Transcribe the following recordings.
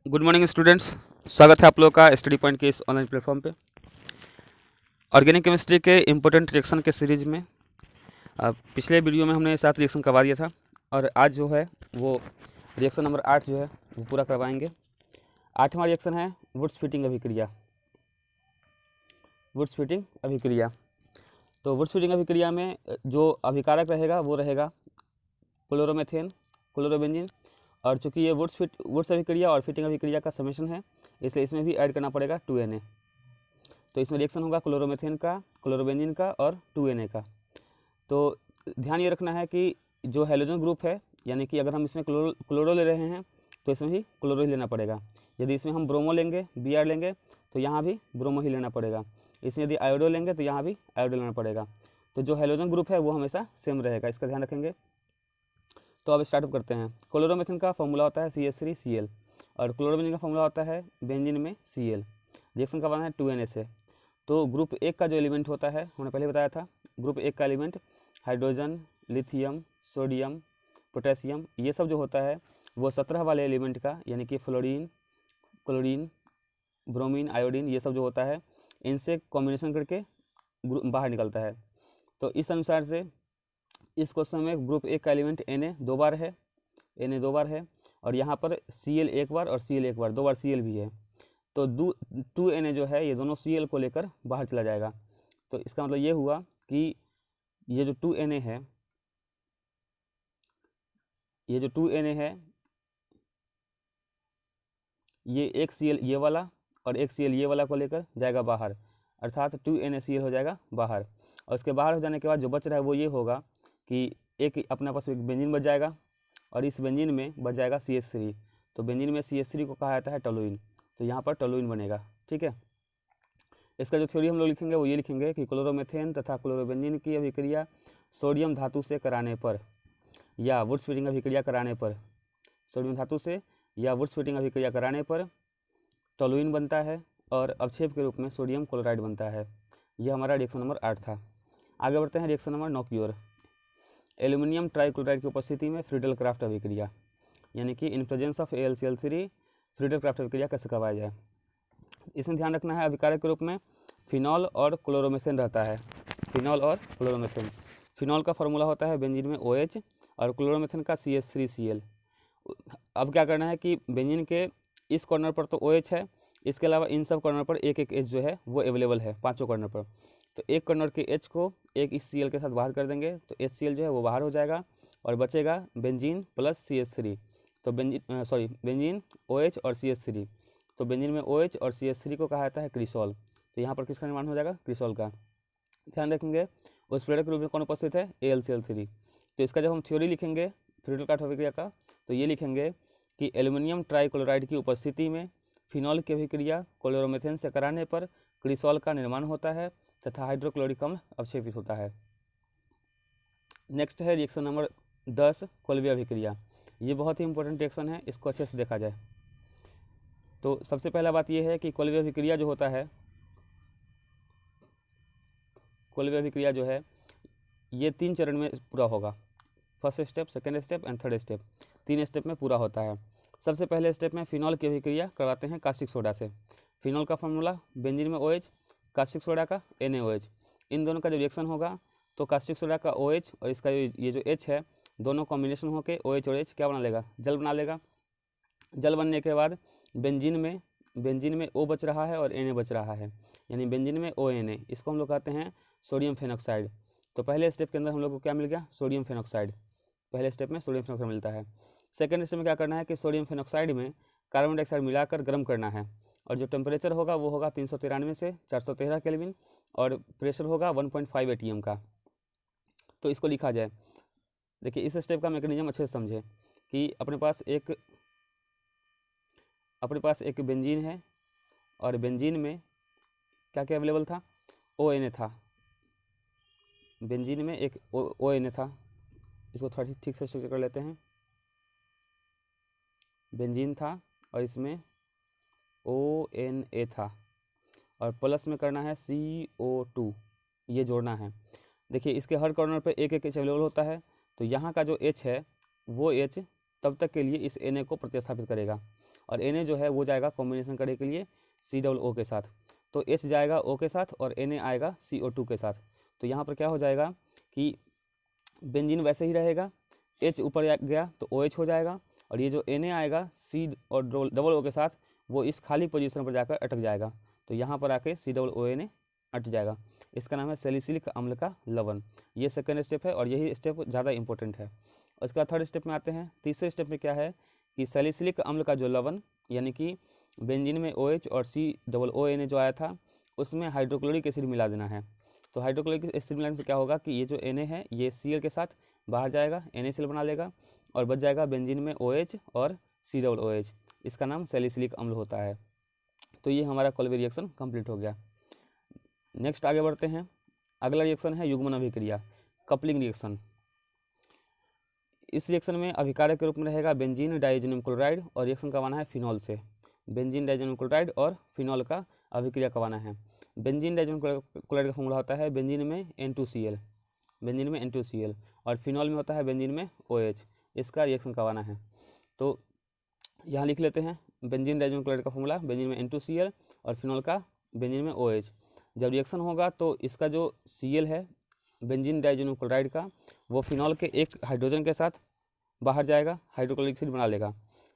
Good morning students. स्वागत है आप लोग का स्टडी पॉइंट के इस ऑनलाइन प्लेटफॉर्म पे ऑर्गेनिक केमिस्ट्री के इम्पोर्टेंट रिएक्शन के सीरीज में। पिछले वीडियो में हमने 7 रिएक्शन करवा दिया था और आज जो है वो रिएक्शन नंबर 8 जो है वो पूरा करवाएंगे। 8वां रिएक्शन है वुड्स फिटिंग अभिक्रिया। वुड्स फिटिंग अभिक्रिया तो वुड्स फिटिंग अभिक्रिया में जो अभिकारक रहेगा वो रहेगा क्लोरोमेथेन, क्लोरोबेंजीन। और चूंकि ये वुड्स अभिक्रिया और फिटिंग अभिक्रिया का समेशन है, इसलिए इसमें भी ऐड करना पड़ेगा 2Na। तो इसमें रिएक्शन होगा क्लोरोमेथेन का, क्लोरोबेंजीन का और 2Na का। तो ध्यान ये रखना है कि जो हैलोजन ग्रुप है, यानी कि अगर हम इसमें क्लोरो ले रहे हैं तो इसमें भी क्लोरो ही लेना पड़ेगा। यदि इसमें हम ब्रोमो लेंगे, Br लेंगे, तो यहाँ भी ब्रोमो ही लेना पड़ेगा। इसमें यदि आयोडो लेंगे तो यहाँ भी आयोडो लेना पड़ेगा। तो जो हैलोजन ग्रुप है वो हमेशा सेम रहेगा, इसका ध्यान रखेंगे। तो अब स्टार्टअप करते हैं। क्लोरोमेथेन का फॉर्मूला होता है CH3Cl और क्लोरोबेंजीन का फॉर्मूला होता है बेंजीन में Cl। रिएक्शन करवाना है 2Na से। तो ग्रुप 1 का जो एलिमेंट होता है, हमने पहले बताया था, ग्रुप 1 का element hydrogen, lithium, sodium, potassium, ये सब जो होता है वो 17 वाले एलिमेंट का, यानी कि फ्लोरीन, क्लोरीन, ब्रोमीन, आयोडीन, ये सब जो होता है इनसे कॉम्बिनेशन करके बाहर निकलता है। तो इस अनुसार से इस क्वेश्चन में ग्रुप 1 का एलिमेंट Na 2 बार है, Na 2 बार है, और यहाँ पर Cl 1 बार और Cl 1 बार, 2 बार Cl भी है। तो 2Na जो है ये दोनों Cl को लेकर बाहर चला जाएगा। तो इसका मतलब ये हुआ कि ये जो 2Na है, ये जो 2Na है, ये एक Cl ये वाला और एक Cl ये वाला को लेकर जाएगा बाहर, अर्थात 2NaCl हो जाएगा बाहर। और उसके बाहर हो जाने के बाद जो बच रहा है वो ये होगा कि एक अपने पास एक बेंजीन बच जाएगा और इस बेंजीन में बच जाएगा CH3। तो बेंजीन में CH3 को कहा जाता है टोलुइन, तो यहाँ पर टोलुइन बनेगा। ठीक है, इसका जो थ्योरी हम लोग लिखेंगे वो ये लिखेंगे कि क्लोरोमेथेन तथा क्लोरोबेंजीन की अभिक्रिया सोडियम धातु से कराने पर या वुड्स फिटिंग अभिक्रिया कराने पर, सोडियम धातु से या वुड्स फिटिंग अभिक्रिया कराने पर टोलुइन बनता है और अवक्षेप के रूप में सोडियम क्लोराइड बनता है। यह हमारा रिएक्शन नंबर 8 था। आगे बढ़ते हैं रिएक्शन नंबर 9 की ओर। एल्यूमिनियम ट्राइक्लोराइड की उपस्थिति में फ्रीडल क्राफ्ट अभिक्रिया, यानी कि in presence of AlCl3 Friedel craft अभिक्रिया कैसे करवाया जाए। इसमें ध्यान रखना है अभिकारक के रूप में फिनॉल और क्लोरोमेथेन रहता है। फिनॉल और क्लोरोमेथेन, फिनॉल का फॉर्मूला होता है बेंजीन में OH और क्लोरोमेथेन का CH3Cl। अब क्या करना है कि बेंजीन के इस कॉर्नर पर तो OH है, इसके अलावा इन सब कॉर्नर पर एक एक H जो है वो अवेलेबल है, 5 कॉर्नर पर। तो एक कॉर्नर के H को एक इस Cl के साथ बाहर कर देंगे तो HCl जो है वो बाहर हो जाएगा और बचेगा बेंजीन प्लस CH3। तो बेंजीन OH और CH3। तो बेंजीन में OH और CH3 को कहा जाता है क्रिसॉल। तो यहाँ पर किसका निर्माण हो जाएगा, क्रिसॉल का। ध्यान रखेंगे उस फ्रीडल के रूप में कौन उपस्थित है, AlCl3। तो इसका जब हम थ्योरी लिखेंगे फ्रीडल क्राफ्ट अभिक्रिया का, तो ये लिखेंगे कि एल्यूमिनियम ट्राइक्लोराइड की उपस्थिति में फिनॉल की अभिक्रिया क्लोरोमेथेन से कराने पर क्रिसॉल का निर्माण होता है तथा हाइड्रोक्लोरिक अम्ल अवक्षेपित होता है। नेक्स्ट है रिएक्शन नंबर 10 कोल्बे अभिक्रिया। ये बहुत ही इंपॉर्टेंट रिएक्शन है, इसको अच्छे से देखा जाए तो सबसे पहला बात यह है कि कोल्बे अभिक्रिया जो होता है, कोल्बे अभिक्रिया जो है ये 3 चरण में पूरा होगा। First step, second step and third step, 3 step में पूरा होता है। सबसे पहले स्टेप में फिनॉल की अभिक्रिया करवाते हैं कास्टिक सोडा से। फिनॉल का फॉर्मूला बेंजीन में OH, कास्टिक सोडा का NaOH। इन दोनों का जो रिएक्शन होगा तो कास्टिक सोडा का OH और इसका ये जो H है, दोनों कॉम्बिनेशन होकर OH और H क्या बना लेगा, जल बना लेगा। जल बनने के बाद बेंजीन में O बच रहा है और Na बच रहा है, यानी बेंजीन में ONA, इसको हम लोग कहते हैं सोडियम फेनॉक्साइड। तो पहले स्टेप के अंदर हम लोग को क्या मिल गया, सोडियम फेनॉक्साइड। पहले स्टेप में सोडियम फेनॉक्साइड मिलता है। सेकेंड स्टेप में क्या करना है कि सोडियम फेनॉक्साइड में कार्बन डाइऑक्साइड मिलाकर गर्म करना है और जो टेम्परेचर होगा वो होगा 393 से 413 केल्विन और प्रेशर होगा 1.5 ATM का। तो इसको लिखा जाए, देखिए इस स्टेप का मैकेनिज्म अच्छे से समझे कि अपने पास एक बेंजीन है और बेंजीन में क्या क्या अवेलेबल था, ONA था। बेंजीन में एक ONA था, इसको थोड़ा ठीक से स्ट्रक्चर कर लेते हैं। बेंजीन था और इसमें ONA था और प्लस में करना है CO2, ये जोड़ना है। देखिए इसके हर कॉर्नर पे एक एक H अवेलेबल होता है, तो यहाँ का जो H है वो H तब तक के लिए इस Na को प्रतिस्थापित करेगा और Na जो है वो जाएगा कॉम्बिनेशन करने के लिए COO के साथ। तो H जाएगा O के साथ और Na आएगा CO2 के साथ। तो यहाँ पर क्या हो जाएगा कि बेंजीन वैसे ही रहेगा, H ऊपर गया तो OH हो जाएगा, और ये जो Na आएगा C और डबल O के साथ वो इस खाली पोजीशन पर जाकर अटक जाएगा। तो यहाँ पर आके COONA अट जाएगा। इसका नाम है सैलिसिलिक अम्ल का लवण। ये सेकंड स्टेप है और यही स्टेप ज़्यादा इंपॉर्टेंट है। उसके बाद थर्ड स्टेप में आते हैं। तीसरे स्टेप में क्या है कि सैलिसिलिक अम्ल का जो लवण यानी कि बेंजीन में OH और COONA जो आया था उसमें हाइड्रोक्लोरिक एसिड मिला देना है। तो हाइड्रोक्लोरिक एसिड मिलाने से क्या होगा कि ये जो Na है ये Cl के साथ बाहर जाएगा, NaCl बना लेगा और बच जाएगा बेंजीन में OH और COOH। इसका नाम सैलिसिलिक अम्ल होता है। तो ये हमारा कोल्बे रिएक्शन कंप्लीट हो गया। नेक्स्ट आगे बढ़ते हैं। अगला रिएक्शन है युग्मन अभिक्रिया, कपलिंग रिएक्शन। इस रिएक्शन में अभिकारक के रूप में रहेगा बेंजीन डाइएजोनियम क्लोराइड और रिएक्शन करवाना है फिनॉल से। बेंजीन डाइएजोनियम क्लोराइड और फिनॉल का अभिक्रिया करवाना है। बेंजीन डाइएजोनियम क्लोराइड का फॉर्मूला होता है बेंजीन में N2Cl, बेंजीन में N2Cl, और फिनॉल में होता है बेंजीन में OH। इसका रिएक्शन करवाना है। तो यहाँ लिख लेते हैं बेंजीन डाइएजोनियम क्लोराइड का फॉर्मूला बेंजीन में N2Cl और फिनॉल का बेंजीन में OH। जब रिएक्शन होगा तो इसका जो Cl है बेंजीन डाइएजोनियम क्लोराइड का वो फिनॉल के एक हाइड्रोजन के साथ बाहर जाएगा, हाइड्रोक्लोरिक एसिड बना लेगा।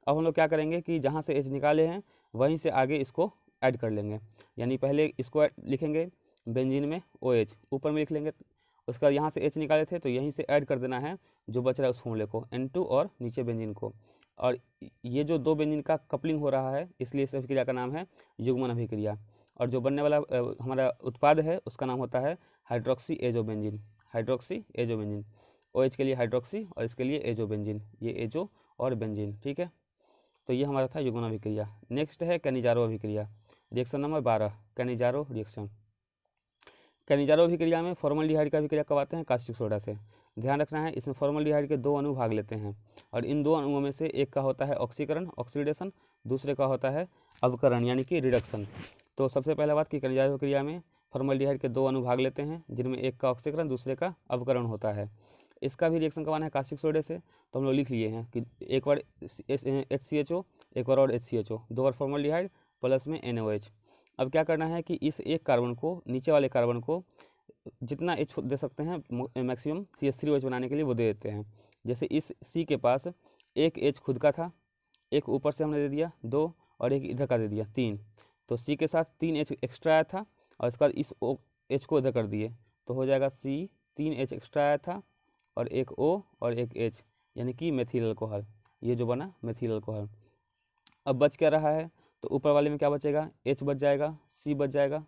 अब हम लोग क्या करेंगे कि जहाँ से H निकाले हैं वहीं से आगे इसको ऐड कर लेंगे। यानी पहले इसको लिखेंगे बेंजीन में OH, ऊपर में लिख लेंगे। उसका यहाँ से H निकाले थे तो यहीं से ऐड कर देना है जो बच रहा है उस फॉर्मूले को, N2 और नीचे बेंजीन को। और ये जो दो बेंजीन का कपलिंग हो रहा है इसलिए इस अभिक्रिया का नाम है युग्मन अभिक्रिया। और जो बनने वाला हमारा उत्पाद है उसका नाम होता है hydroxy azobenzene, hydroxy azobenzene. OH के लिए हाइड्रोक्सी और इसके लिए एजोबेंजीन, ये एजो और बेंजीन। ठीक है, तो ये हमारा था युग्मन अभिक्रिया। नेक्स्ट है कैनिजारो अभिक्रिया, reaction number 12, Cannizzaro reaction. Cannizzaro अभिक्रिया में फॉर्मल्डिहाइड का अभिक्रिया करवाते हैं कास्टिक सोडा से। ध्यान रखना है इसमें फॉर्मल्डिहाइड के 2 अणु भाग लेते हैं और इन 2 अणुओं में से एक का होता है ऑक्सीकरण, ऑक्सीडेशन, दूसरे का होता है अवकरण यानी कि रिडक्शन। तो सबसे पहला बात कि कैनिजारो अभिक्रिया में फॉर्मल्डिहाइड के 2 अणु भाग लेते हैं जिनमें एक का ऑक्सीकरण दूसरे का अवकरण होता है। इसका भी रिएक्शन करवाना है कास्टिक सोडे से। तो हम लोग लिख लिए हैं कि एक बार HCHO, एक बार और HCHO, 2 बार फॉर्मल्डिहाइड प्लस में NaOH। अब क्या करना है कि इस एक कार्बन को, नीचे वाले कार्बन को जितना H दे सकते हैं मैक्सिमम CH3OH बनाने के लिए वो दे देते हैं। जैसे इस C के पास एक H खुद का था, एक ऊपर से हमने दे दिया 2 और एक इधर का दे दिया 3। तो C के साथ 3 H एक्स्ट्रा आया था और इसके बाद इस H को इधर कर दिए तो हो जाएगा C, 3 H एक्स्ट्रा आया था और एक O और एक H यानी कि मेथिल अल्कोहल। ये जो बना मेथिल अल्कोहल। अब बच क्या रहा है तो ऊपर वाले में क्या बचेगा, H बच जाएगा, C बच जाएगा।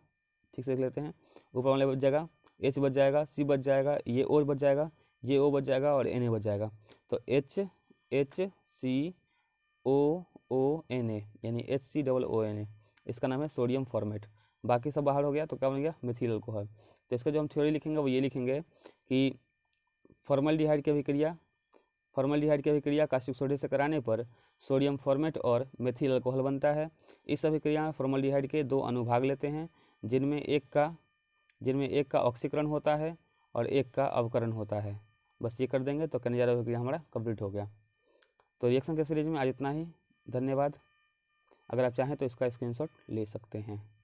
ठीक से देख लेते हैं, ऊपर वाले बच जाएगा, H बच जाएगा, C बच जाएगा, ये O बच जाएगा, ये O बच जाएगा और Na बच जाएगा। तो HCOONA यानी HCOONA, इसका नाम है सोडियम फॉर्मेट। बाकी सब बाहर हो गया तो क्या बन गया, मेथिल अल्कोहल। तो इसका जो हम थ्योरी लिखेंगे वो ये लिखेंगे कि फॉर्मल्डिहाइड की अभिक्रिया कास्टिक सोडे से कराने पर सोडियम फॉर्मेट और मेथिल अल्कोहल बनता है। इस अभिक्रिया में फॉर्मल्डिहाइड के 2 अणु भाग लेते हैं जिनमें एक का ऑक्सीकरण होता है और एक का अवकरण होता है। बस ये कर देंगे तो कैनिजारो अभिक्रिया हमारा कंप्लीट हो गया। तो रिएक्शन के सीरीज में आज इतना ही। धन्यवाद। अगर आप चाहें तो इसका स्क्रीनशॉट ले सकते हैं।